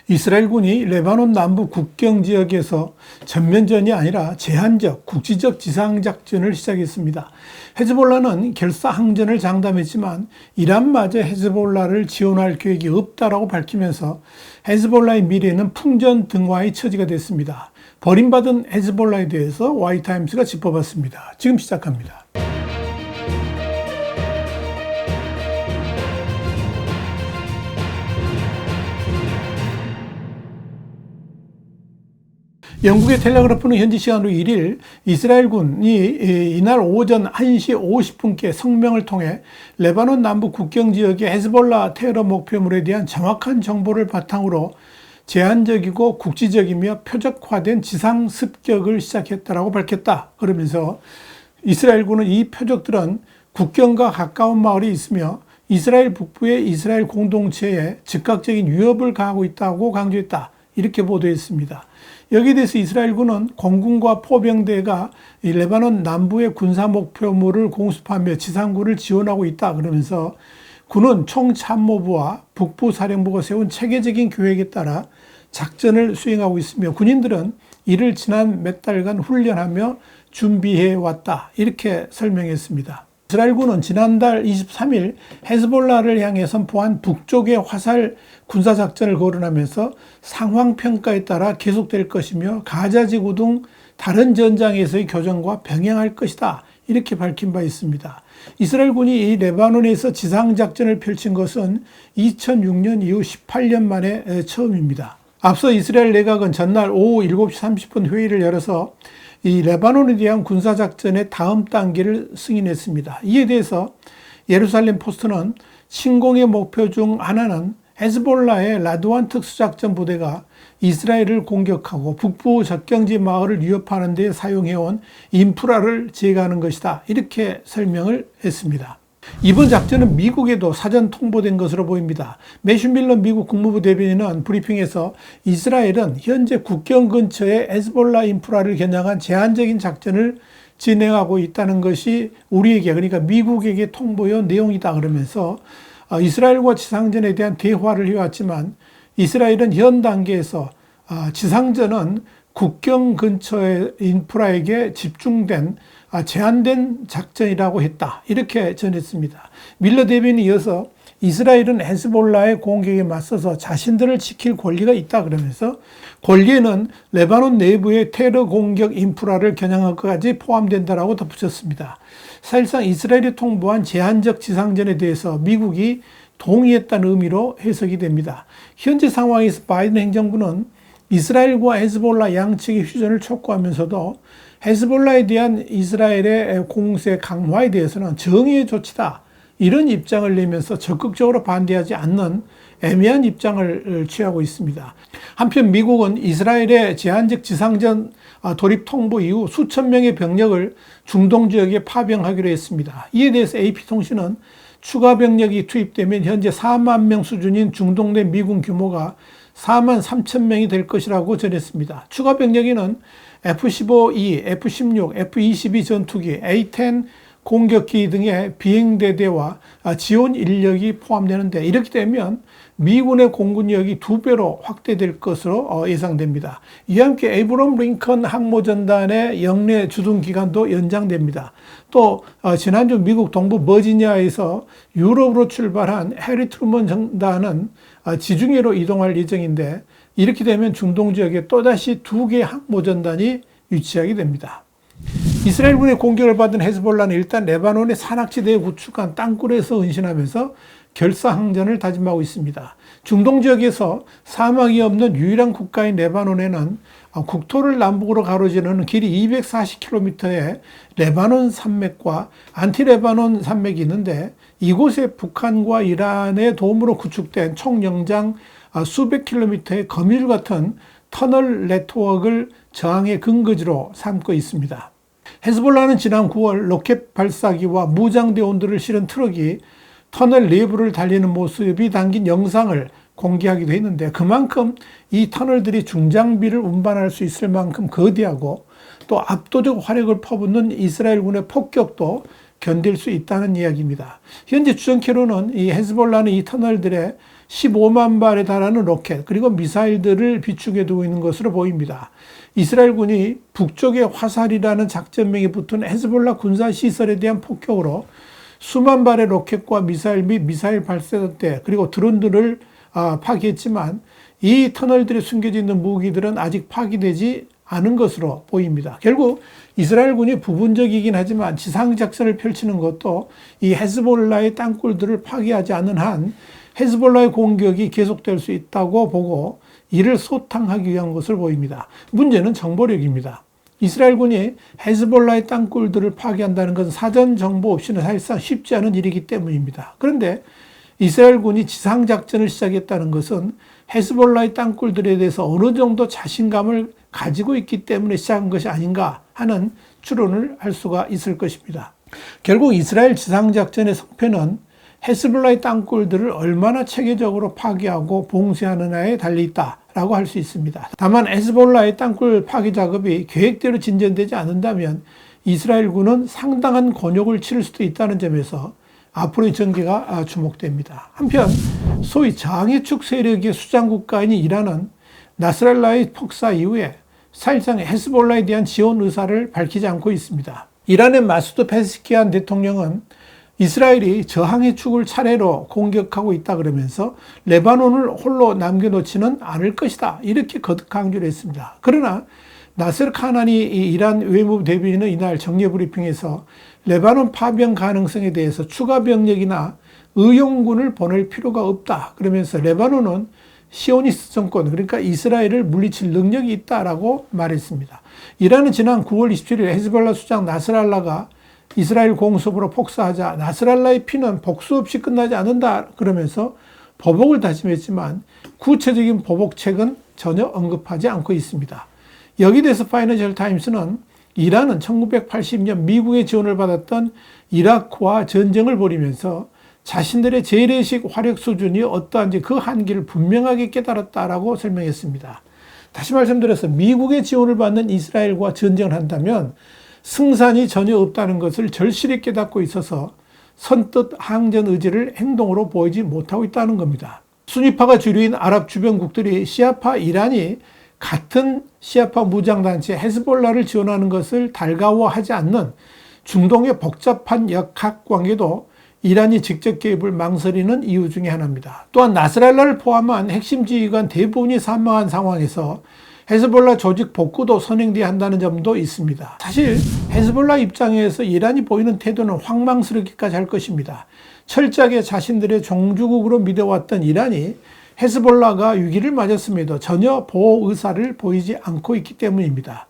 이스라엘군이 레바논 남부 국경 지역에서 전면전이 아니라 제한적 국지적 지상작전을 시작했습니다. 헤즈볼라는 결사항전을 장담했지만 이란마저 헤즈볼라를 지원할 계획이 없다라고 밝히면서 헤즈볼라의 미래는 풍전등화의 처지가 됐습니다. 버림받은 헤즈볼라에 대해서 와이타임스가 짚어봤습니다. 지금 시작합니다. 영국의 텔레그래프는 현지 시간으로 1일 이스라엘군이 이날 오전 1시 50분께 성명을 통해 레바논 남부 국경 지역의 헤즈볼라 테러 목표물에 대한 정확한 정보를 바탕으로 제한적이고 국지적이며 표적화된 지상 습격을 시작했다라고 밝혔다. 그러면서 이스라엘군은 이 표적들은 국경과 가까운 마을이 있으며 이스라엘 북부의 이스라엘 공동체에 즉각적인 위협을 가하고 있다고 강조했다. 이렇게 보도했습니다. 여기에 대해서 이스라엘군은 공군과 포병대가 이 레바논 남부의 군사 목표물을 공습하며 지상군을 지원하고 있다. 그러면서 군은 총참모부와 북부사령부가 세운 체계적인 계획에 따라 작전을 수행하고 있으며 군인들은 이를 지난 몇 달간 훈련하며 준비해 왔다. 이렇게 설명했습니다. 이스라엘군은 지난달 23일 헤즈볼라를 향해 선포한 북쪽의 화살 군사작전을 거론하면서 상황평가에 따라 계속될 것이며 가자지구 등 다른 전장에서의 교전과 병행할 것이다. 이렇게 밝힌 바 있습니다. 이스라엘군이 이 레바논에서 지상작전을 펼친 것은 2006년 이후 18년 만에 처음입니다. 앞서 이스라엘 내각은 전날 오후 7시 30분 회의를 열어서 이 레바논에 대한 군사작전의 다음 단계를 승인했습니다. 이에 대해서 예루살렘 포스트는 침공의 목표 중 하나는 헤즈볼라의 라드완 특수작전 부대가 이스라엘을 공격하고 북부 접경지 마을을 위협하는 데 사용해온 인프라를 제거하는 것이다. 이렇게 설명을 했습니다. 이번 작전은 미국에도 사전 통보된 것으로 보입니다. 매슈 밀러 미국 국무부 대변인은 브리핑에서 이스라엘은 현재 국경 근처에 헤즈볼라 인프라를 겨냥한 제한적인 작전을 진행하고 있다는 것이 우리에게, 그러니까 미국에게 통보한 내용이다. 그러면서 이스라엘과 지상전에 대한 대화를 해왔지만 이스라엘은 현 단계에서 지상전은 국경 근처의 인프라에게 집중된 제한된 작전이라고 했다. 이렇게 전했습니다. 밀러 대변인이 이어서 이스라엘은 헤즈볼라의 공격에 맞서서 자신들을 지킬 권리가 있다. 그러면서 권리에는 레바논 내부의 테러 공격 인프라를 겨냥한 것까지 포함된다라고 덧붙였습니다. 사실상 이스라엘이 통보한 제한적 지상전에 대해서 미국이 동의했다는 의미로 해석이 됩니다. 현재 상황에서 바이든 행정부는 이스라엘과 헤즈볼라 양측의 휴전을 촉구하면서도 헤즈볼라에 대한 이스라엘의 공세 강화에 대해서는 정의의 조치다. 이런 입장을 내면서 적극적으로 반대하지 않는 애매한 입장을 취하고 있습니다. 한편 미국은 이스라엘의 제한적 지상전 돌입 통보 이후 수천 명의 병력을 중동 지역에 파병하기로 했습니다. 이에 대해서 AP통신은 추가 병력이 투입되면 현재 4만 명 수준인 중동 내 미군 규모가 4만 3천 명이 될 것이라고 전했습니다. 추가 병력에는 F-15E, F-16, F-22 전투기, A-10 공격기 등의 비행대대와 지원 인력이 포함되는데 이렇게 되면 미군의 공군력이 2배로 확대될 것으로 예상됩니다. 이와 함께 에이브럼 링컨 항모전단의 영내 주둔 기간도 연장됩니다. 또 지난주 미국 동부 버지니아에서 유럽으로 출발한 해리 트루먼 전단은 지중해로 이동할 예정인데 이렇게 되면 중동 지역에 또다시 2개의 항모전단이 위치하게 됩니다. 이스라엘군의 공격을 받은 헤즈볼라는 일단 레바논의 산악지대에 구축한 땅굴에서 은신하면서 결사항전을 다짐하고 있습니다. 중동 지역에서 사막이 없는 유일한 국가인 레바논에는 국토를 남북으로 가로지르는 길이 240km의 레바논 산맥과 안티레바논 산맥이 있는데 이곳에 북한과 이란의 도움으로 구축된 총 영장 수백 킬로미터의 거미줄 같은 터널 네트워크를 저항의 근거지로 삼고 있습니다. 헤즈볼라는 지난 9월 로켓 발사기와 무장대원들을 실은 트럭이 터널 내부를 달리는 모습이 담긴 영상을 공개하기도 했는데 그만큼 이 터널들이 중장비를 운반할 수 있을 만큼 거대하고 또 압도적 화력을 퍼붓는 이스라엘군의 폭격도 견딜 수 있다는 이야기입니다. 현재 추정키로는 이 헤즈볼라는 이 터널들의 15만 발에 달하는 로켓 그리고 미사일들을 비축해 두고 있는 것으로 보입니다. 이스라엘군이 북쪽의 화살이라는 작전명이 붙은 헤즈볼라 군사시설에 대한 폭격으로 수만 발의 로켓과 미사일 및 미사일 발사대 그리고 드론들을 파괴했지만 이 터널들에 숨겨져 있는 무기들은 아직 파괴되지 않은 것으로 보입니다. 결국 이스라엘군이 부분적이긴 하지만 지상작전을 펼치는 것도 이 헤즈볼라의 땅굴들을 파괴하지 않는 한 헤즈볼라의 공격이 계속될 수 있다고 보고 이를 소탕하기 위한 것을 보입니다. 문제는 정보력입니다. 이스라엘군이 헤즈볼라의 땅굴들을 파괴한다는 것은 사전 정보 없이는 사실상 쉽지 않은 일이기 때문입니다. 그런데 이스라엘군이 지상작전을 시작했다는 것은 헤즈볼라의 땅굴들에 대해서 어느 정도 자신감을 가지고 있기 때문에 시작한 것이 아닌가 하는 추론을 할 수가 있을 것입니다. 결국 이스라엘 지상작전의 성패는 헤즈볼라의 땅굴들을 얼마나 체계적으로 파괴하고 봉쇄하느냐에 달려있다라고 할 수 있습니다. 다만 헤즈볼라의 땅굴 파괴 작업이 계획대로 진전되지 않는다면 이스라엘군은 상당한 곤욕을 치를 수도 있다는 점에서 앞으로의 전개가 주목됩니다. 한편 소위 장애축 세력의 수장국가인 이란은 나스랄라의 폭사 이후에 사실상 헤즈볼라에 대한 지원 의사를 밝히지 않고 있습니다. 이란의 마수드 페스키안 대통령은 이스라엘이 저항의 축을 차례로 공격하고 있다 그러면서 레바논을 홀로 남겨놓지는 않을 것이다 이렇게 거듭 강조를 했습니다. 그러나 나세르 카나니 이란 외무부 대변인은 이날 정례 브리핑에서 레바논 파병 가능성에 대해서 추가 병력이나 의용군을 보낼 필요가 없다 그러면서 레바논은 시오니스트 정권 그러니까 이스라엘을 물리칠 능력이 있다라고 말했습니다. 이란은 지난 9월 27일 헤즈볼라 수장 나스랄라가 이스라엘 공습으로 폭사하자 나스랄라의 피는 복수 없이 끝나지 않는다 그러면서 보복을 다짐했지만 구체적인 보복책은 전혀 언급하지 않고 있습니다. 여기에 대해서 파이낸셜 타임스는 이란은 1980년 미국의 지원을 받았던 이라크와 전쟁을 벌이면서 자신들의 재래식 화력 수준이 어떠한지 그 한계를 분명하게 깨달았다라고 설명했습니다. 다시 말씀드려서 미국의 지원을 받는 이스라엘과 전쟁을 한다면 승산이 전혀 없다는 것을 절실히 깨닫고 있어서 선뜻 항전 의지를 행동으로 보이지 못하고 있다는 겁니다. 수니파가 주류인 아랍 주변국들이 시아파 이란이 같은 시아파 무장단체 헤즈볼라를 지원하는 것을 달가워하지 않는 중동의 복잡한 역학관계도 이란이 직접 개입을 망설이는 이유 중에 하나입니다. 또한 나스랄라를 포함한 핵심 지휘관 대부분이 사망한 상황에서 헤즈볼라 조직 복구도 선행돼야 한다는 점도 있습니다. 사실 헤즈볼라 입장에서 이란이 보이는 태도는 황망스럽기까지 할 것입니다. 철저하게 자신들의 종주국으로 믿어왔던 이란이 헤즈볼라가 위기를 맞았음에도 전혀 보호 의사를 보이지 않고 있기 때문입니다.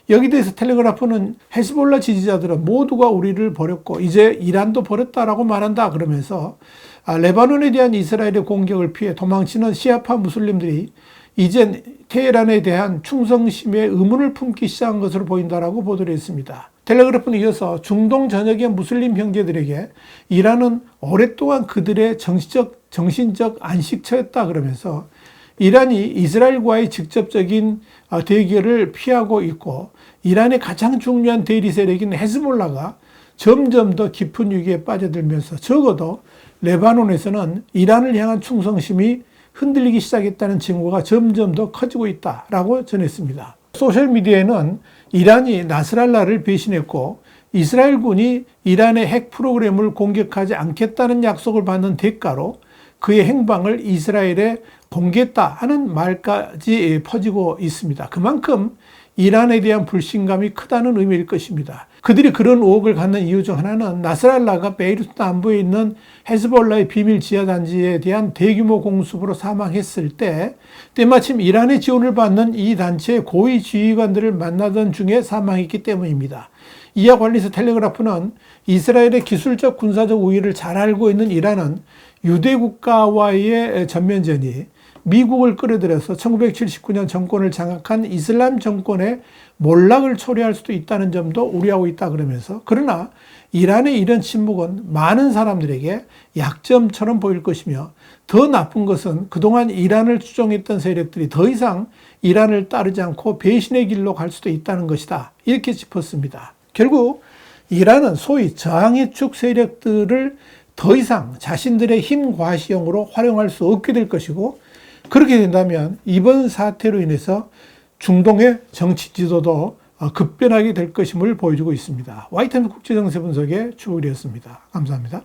여기에 대해서 텔레그라프는 헤즈볼라 지지자들은 모두가 우리를 버렸고 이제 이란도 버렸다라고 말한다 그러면서 레바논에 대한 이스라엘의 공격을 피해 도망치는 시아파 무슬림들이 이젠 테헤란에 대한 충성심에 의문을 품기 시작한 것으로 보인다라고 보도를 했습니다. 텔레그래프는 이어서 중동 전역의 무슬림 형제들에게 이란은 오랫동안 그들의 정신적 안식처였다 그러면서 이란이 이스라엘과의 직접적인 대결을 피하고 있고 이란의 가장 중요한 대리 세력인 헤즈볼라가 점점 더 깊은 위기에 빠져들면서 적어도 레바논에서는 이란을 향한 충성심이 흔들리기 시작했다는 징후가 점점 더 커지고 있다라고 전했습니다. 소셜미디어에는 이란이 나스랄라를 배신했고 이스라엘군이 이란의 핵 프로그램을 공격하지 않겠다는 약속을 받는 대가로 그의 행방을 이스라엘에 공개했다 하는 말까지 퍼지고 있습니다. 그만큼 이란에 대한 불신감이 크다는 의미일 것입니다. 그들이 그런 의혹을 갖는 이유 중 하나는 나스랄라가 베이루트 남부에 있는 헤즈볼라의 비밀 지하단지에 대한 대규모 공습으로 사망했을 때 때마침 이란의 지원을 받는 이 단체의 고위 지휘관들을 만나던 중에 사망했기 때문입니다. 이와 관련해서 텔레그라프는 이스라엘의 기술적 군사적 우위를 잘 알고 있는 이란은 유대 국가와의 전면전이 미국을 끌어들여서 1979년 정권을 장악한 이슬람 정권의 몰락을 초래할 수도 있다는 점도 우려하고 있다 그러면서 그러나 이란의 이런 침묵은 많은 사람들에게 약점처럼 보일 것이며 더 나쁜 것은 그동안 이란을 추종했던 세력들이 더 이상 이란을 따르지 않고 배신의 길로 갈 수도 있다는 것이다 이렇게 짚었습니다. 결국 이란은 소위 저항의 축 세력들을 더 이상 자신들의 힘 과시용으로 활용할 수 없게 될 것이고, 그렇게 된다면 이번 사태로 인해서 중동의 정치 지도도 급변하게 될 것임을 보여주고 있습니다. 와이타임스 국제정세 분석의 추울이었습니다. 감사합니다.